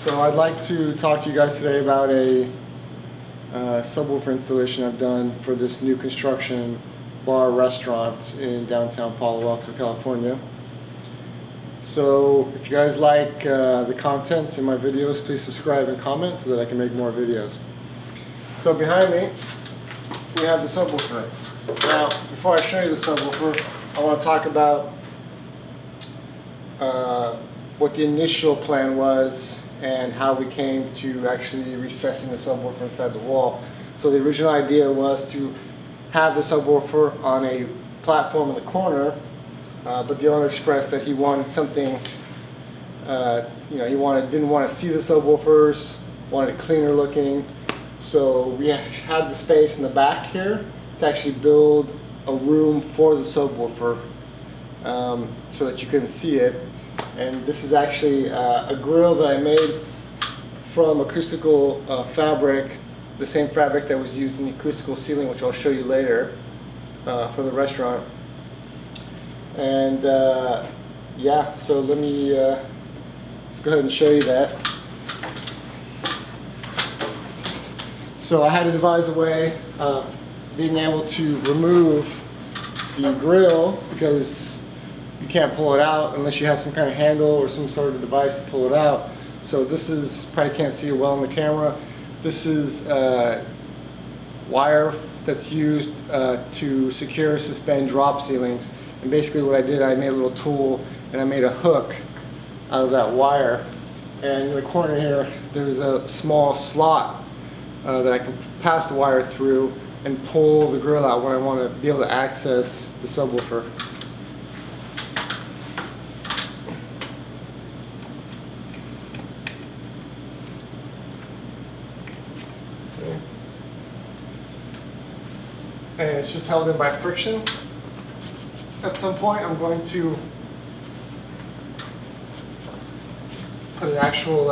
So I'd like to talk to you guys today about a subwoofer installation I've done for this new construction bar restaurant in downtown Palo Alto, California. So if you guys like the content in my videos, please subscribe and comment so that I can make more videos. So behind me, we have the subwoofer. Now, before I show you the subwoofer, I want to talk about what the initial plan was and how we came to actually recessing the subwoofer inside the wall. So the original idea was to have the subwoofer on a platform in the corner, but the owner expressed that he wanted something, he didn't want to see the subwoofers, wanted it cleaner looking. So we had the space in the back here to actually build a room for the subwoofer so that you couldn't see it. And this is actually a grill that I made from acoustical fabric, the same fabric that was used in the acoustical ceiling, which I'll show you later for the restaurant. And yeah, so let's go ahead and show you that. So I had to devise a way of being able to remove the grill, because you can't pull it out unless you have some kind of handle or some sort of device to pull it out. So this is, probably can't see it well on the camera, this is wire that's used to secure, suspend drop ceilings. And basically what I did, I made a little tool and I made a hook out of that wire. And in the corner here, there's a small slot that I can pass the wire through and pull the grill out when I want to be able to access the subwoofer. Okay. And it's just held in by friction. At some point I'm going to put an actual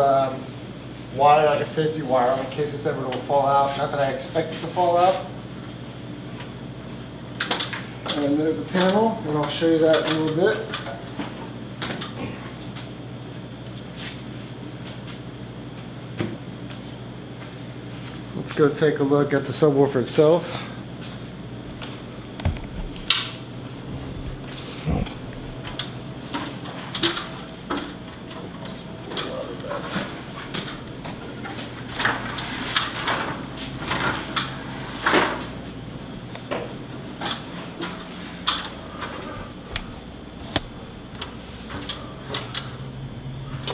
wire, like a safety wire, in case this ever will fall out. Not that I expect it to fall out. And then there's the panel, and I'll show you that in a little bit. Let's go take a look at the subwoofer itself.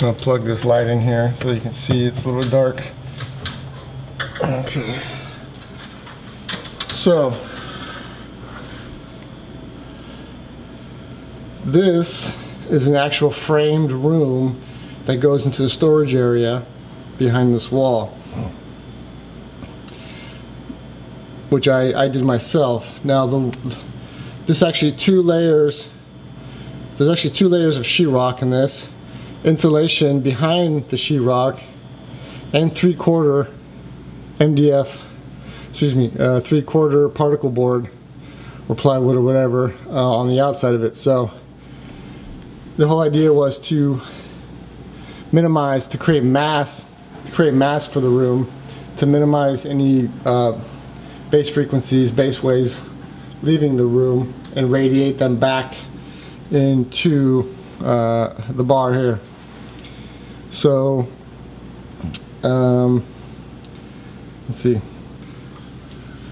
I'll plug this light in here so you can see it's a little dark. Okay. So this is an actual framed room that goes into the storage area behind this wall, which I did myself. Now there's actually two layers of sheetrock in this. Insulation behind the sheetrock, and 3/4 MDF, 3/4 particle board or plywood or whatever on the outside of it. So the whole idea was to minimize, to create mass for the room, to minimize any bass frequencies, bass waves leaving the room, and radiate them back into the bar here. So let's see,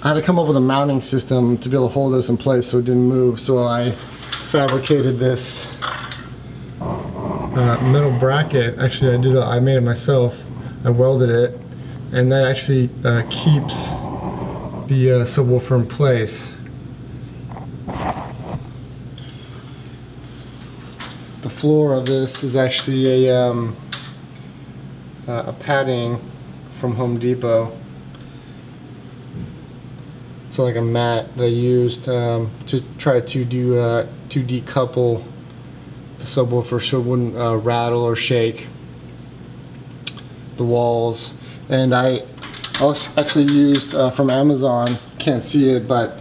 I had to come up with a mounting system to be able to hold this in place so it didn't move. So I fabricated this metal bracket. Actually I made it myself. I welded it, and that actually keeps the subwoofer in place. The floor of this is actually a padding from Home Depot. So like a mat that I used to try to decouple the subwoofer so it wouldn't rattle or shake the walls. And I also actually used from Amazon, can't see it, but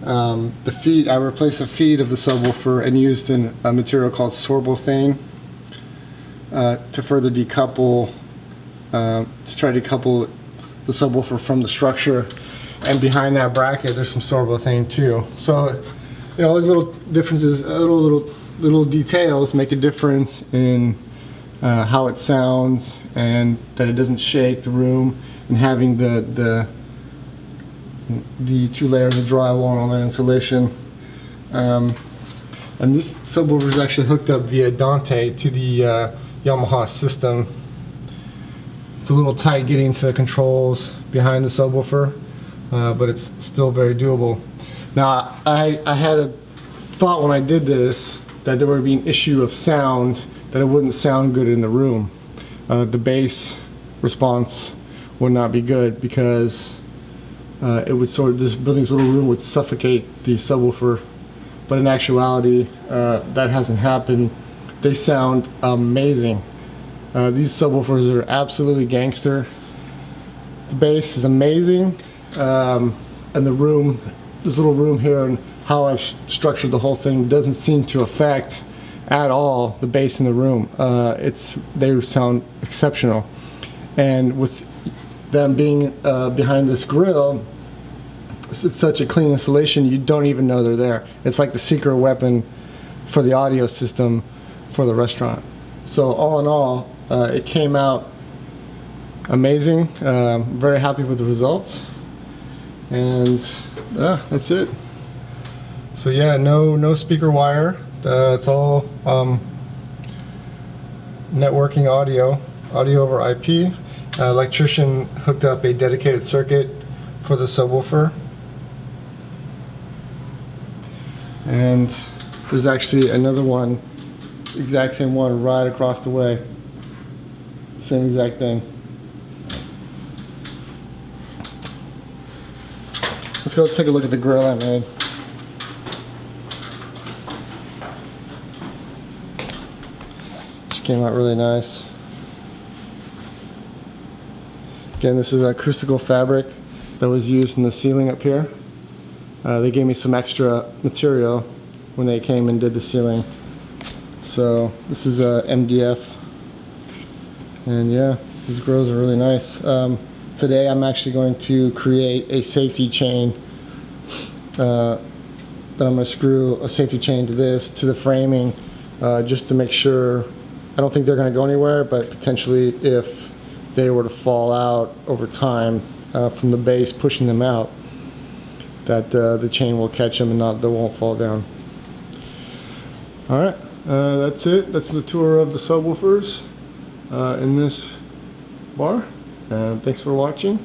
the feed, I replaced the feed of the subwoofer and used a material called sorbothane to further decouple to try to decouple the subwoofer from the structure. And behind that bracket, there's some sorbothane too. So, you know, those little differences, little details make a difference in how it sounds, and that it doesn't shake the room, and having the 2 layers of drywall and all that insulation. And this subwoofer is actually hooked up via Dante to the Yamaha system. It's a little tight getting to the controls behind the subwoofer, but it's still very doable. Now, I had a thought when I did this that there would be an issue of sound, that it wouldn't sound good in the room. The bass response would not be good because it would this building's little room would suffocate the subwoofer. But in actuality, that hasn't happened. They sound amazing. These subwoofers are absolutely gangster. The bass is amazing, and the room, this little room here, and how I've structured the whole thing doesn't seem to affect at all the bass in the room. They sound exceptional, and with them being behind this grill, it's such a clean installation, you don't even know they're there. It's like the secret weapon for the audio system for the restaurant. So all in all, it came out amazing. Very happy with the results, and that's it. So yeah, no speaker wire. It's all networking audio over IP. Electrician hooked up a dedicated circuit for the subwoofer. And there's actually another one, exact same one, right across the way. Same exact thing. Let's go take a look at the grill I made. Just came out really nice. Again, this is acoustical fabric that was used in the ceiling up here. They gave me some extra material when they came and did the ceiling. So this is MDF, and yeah, these grills are really nice. Today I'm actually going to create a safety chain that I'm going to screw a safety chain to the framing, just to make sure. I don't think they're going to go anywhere, but potentially if they were to fall out over time from the base pushing them out, that the chain will catch them and they won't fall down. Alright, that's it. That's the tour of the subwoofers in this bar. Thanks for watching.